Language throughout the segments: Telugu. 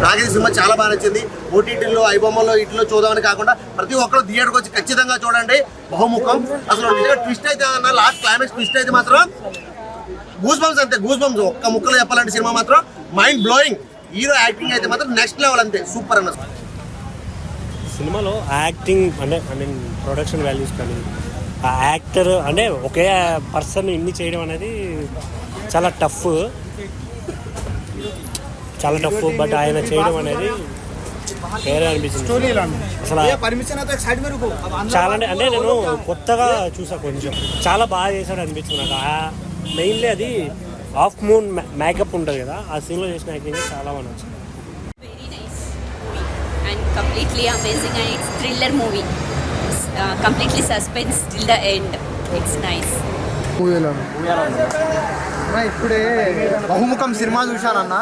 నాకైతే సినిమా చాలా బాగా నచ్చింది. ఓటీటీలో ఐబొమ్మలో ఇట్లో చూద్దామని కాకుండా ప్రతి ఒక్కరు థియేటర్కి వచ్చి ఖచ్చితంగా చూడండి బహుముఖం. అసలు ట్విస్ట్ అయితే అన్న లాస్ట్ క్లైమాక్స్ ట్విస్ట్ అయితే మాత్రం గూస్ బంప్స్, అంతే గూస్ బంప్స్. ఒక్క ముక్కలో చెప్పాలంటే సినిమా మాత్రం మైండ్ బ్లోయింగ్. హీరో యాక్టింగ్ అయితే మాత్రం నెక్స్ట్ లెవెల్, అంతే సూపర్ అన్న. సినిమాలో యాక్టింగ్ అంటే ఐ మీన్ ప్రొడక్షన్ వాల్యూస్ కానీ ఆ యాక్టర్ అంటే ఒకే పర్సన్ ఇన్ని చేయడం అనేది చాలా టఫ్, బట్ ఆయన చేయడం అనేది వేరే అనిపించింది అసలు. చాలా అంటే నేను కొత్తగా చూసా, కొంచెం చాలా బాగా చేశాడు అనిపించింది నాకు. మెయిన్లీ అది హాఫ్ మూన్ మేకప్ ఉంటుంది కదా, ఆ సీన్లో చేసిన యాక్టింగ్ చాలా బాగా నచ్చింది. Completely amazing, and it's thriller movie. Completely suspense till the end. It's nice. ఇప్పుడే బహుముఖం సినిమా చూశానన్న.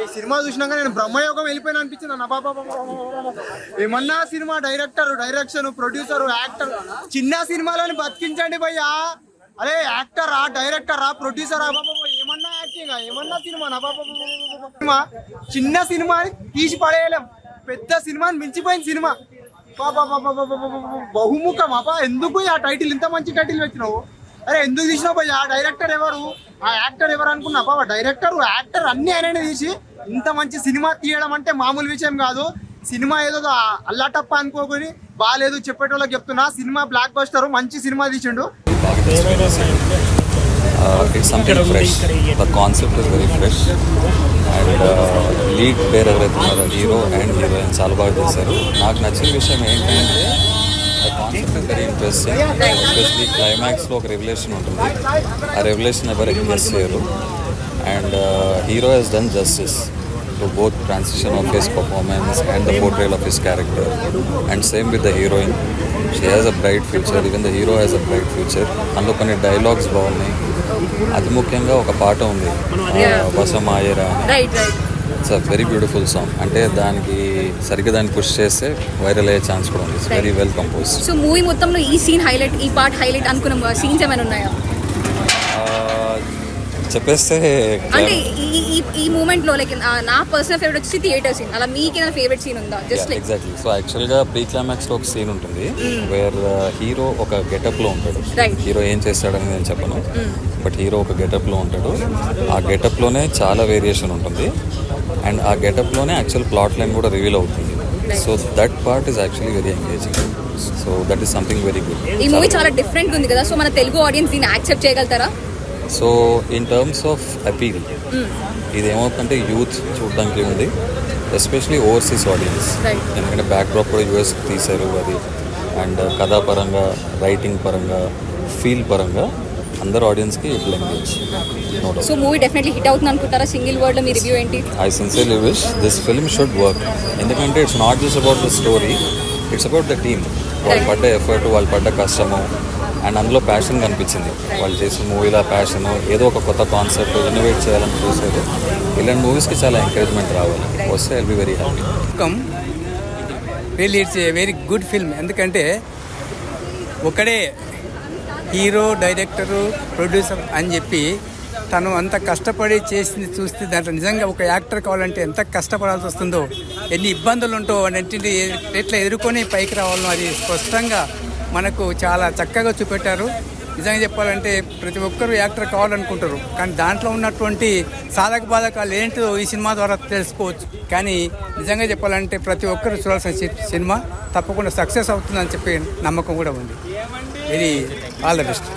ఈ సినిమా చూసినాక నేను బ్రహ్మయోగం వెళ్ళిపోయినా అనిపించింది అన్న. ఏమన్నా సినిమా డైరెక్షన్, ప్రొడ్యూసర్, యాక్టర్. చిన్న సినిమాలని బతికించండి భయ్యా. అరే యాక్టరా, డైరెక్టరా, ప్రొడ్యూసరా, ఏమన్నా యాక్టింగ్, ఏమన్నా సినిమా. చిన్న సినిమా తీసి పడేయలేం, పెద్ద సినిమాని మించిపోయిన సినిమా. బహుముఖం అబ్బా. ఎందుకు ఆ టైటిల్, ఇంత మంచి టైటిల్ పెట్టినావు? అరే ఎందుకు తీసినావు పోయి? ఆ డైరెక్టర్ ఎవరు, ఆ యాక్టర్ ఎవరు అనుకున్నా? బాబా డైరెక్టర్, యాక్టర్ అన్ని ఆయననే తీసి ఇంత మంచి సినిమా తీయడం అంటే మామూలు విషయం కాదు. సినిమా ఏదో అల్లాటప్ప అనుకోకొని బాగాలేదు చెప్పేటోళ్ళకి చెప్తున్నా. సినిమా బ్లాక్ బస్టర్, మంచి సినిమా తీసిండు. It's something fresh. The concept is very fresh. And lead pair ఎవరైతే ఉన్నారో హీరో అండ్ హీరోయిన్ చాలా బాగా చేశారు. నాకు నచ్చిన విషయం ఏంటంటే the concept is very interesting. Especially క్లైమాక్స్లో ఒక రెవల్యూషన్ ఉంటుంది. ఆ రెవల్యూషన్ ఎవరు గెస్ చేయరు. And hero he's done justice to both transition of his performance and the portrayal of his character, and same with the heroine. She has a bright future, even the hero has a bright future. అందులో కొన్ని డైలాగ్స్ బాగున్నాయి. అతి ముఖ్యంగా ఒక పాట ఉంది, వసమాయరా. It's a very beautiful song. అంటే దానికి సరిగ్గా దాన్ని పుష్ చేస్తే వైరల్ అయ్యే ఛాన్స్ కూడా ఉంది. It's very well compose. So movie మొత్తంలో ఈ సీన్ హైలైట్, ఈ పార్ట్ హైలైట్ అనుకున్న సీన్స్ ఏమైనా ఉన్నాయా? చెప్పేస్తే అంటే ఈ మూమెంట్ లో లైక్ నా పర్సనల్ ఫేవరెట్ వచ్చి థియేటర్ సీన్. అలా మీకు ఏదైనా ఫేవరెట్ సీన్ ఉందా? Just like exactly. సో యాక్చువల్గా ప్రీ క్లైమాక్స్ లో ఒక సీన్ ఉంటుంది వేర్ హీరో ఒక గెటప్ లో ఉంటాడు. హీరో ఏం చేస్తాడని నేను చెప్పను, బట్ హీరో ఒక గెటప్ లో ఉంటాడు. ఆ గెటప్ లోనే చాలా వేరియేషన్ ఉంటుంది. అండ్ ఆ గెటప్ లోనే యాక్చువల్ ప్లాట్ లైన్ కూడా రివీల్ అవుతుంది. So that part is actually very engaging. So that is something very good. ఈ మూవీ చాలా డిఫరెంట్ ఉంది కదా, సో మన తెలుగు ఆడియన్స్ దీన్ని యాక్సెప్ట్ చేయగలుగుతారా? So in terms of appeal, ఇది ఏమవుతుందంటే యూత్ చూడడానికి ఉంది, ఎస్పెషలీ ఓవర్సీస్ ఆడియన్స్. ఎందుకంటే బ్యాక్డ్రాప్ కూడా యూఎస్ తీశారు అది. అండ్ కథాపరంగా, రైటింగ్ పరంగా, ఫీల్ పరంగా అందరు ఆడియన్స్కి ఇట్లా engage. So movie definitely hit అవుతుంది అనుకుంటారా? సింగిల్ వర్డ్ లో మీ రివ్యూ ఏంటి? I sincerely wish this film should work. ఎందుకంటే it's not just about the story, it's about the team. వాళ్ళు పడ్డ ఎఫర్ట్, వాళ్ళు పడ్డ కష్టము, అండ్ అందులో ప్యాషన్ కనిపించింది. వాళ్ళు చేసిన మూవీలో ప్యాషన్, ఏదో ఒక కొత్త కాన్సెప్ట్ ఇన్నోవేట్ చేయాలని చూసేది. ఇలాంటి మూవీస్కి చాలా ఎంకరేజ్మెంట్ రావాలి. వస్తే I'll be very happy. Really it's a very good film. ఎందుకంటే ఒకడే హీరో, డైరెక్టరు, ప్రొడ్యూసర్ అని చెప్పి తను అంత కష్టపడి చేసింది చూస్తే దాంట్లో నిజంగా ఒక యాక్టర్ కావాలంటే ఎంత కష్టపడాల్సి వస్తుందో, ఎన్ని ఇబ్బందులు ఉంటో అన్నింటినీ ఎట్లా ఎదుర్కొని పైకి రావాలనో అది స్పష్టంగా మనకు చాలా చక్కగా చూపెట్టారు. నిజంగా చెప్పాలంటే ప్రతి ఒక్కరూ యాక్టర్ కావాలనుకుంటారు, కానీ దాంట్లో ఉన్నటువంటి సాధక బాధకాలు ఏంటో ఈ సినిమా ద్వారా తెలుసుకోవచ్చు. కానీ నిజంగా చెప్పాలంటే ప్రతి ఒక్కరు చూడాల్సిన సినిమా, తప్పకుండా సక్సెస్ అవుతుందని చెప్పి నమ్మకం కూడా ఉంది. Very all the best.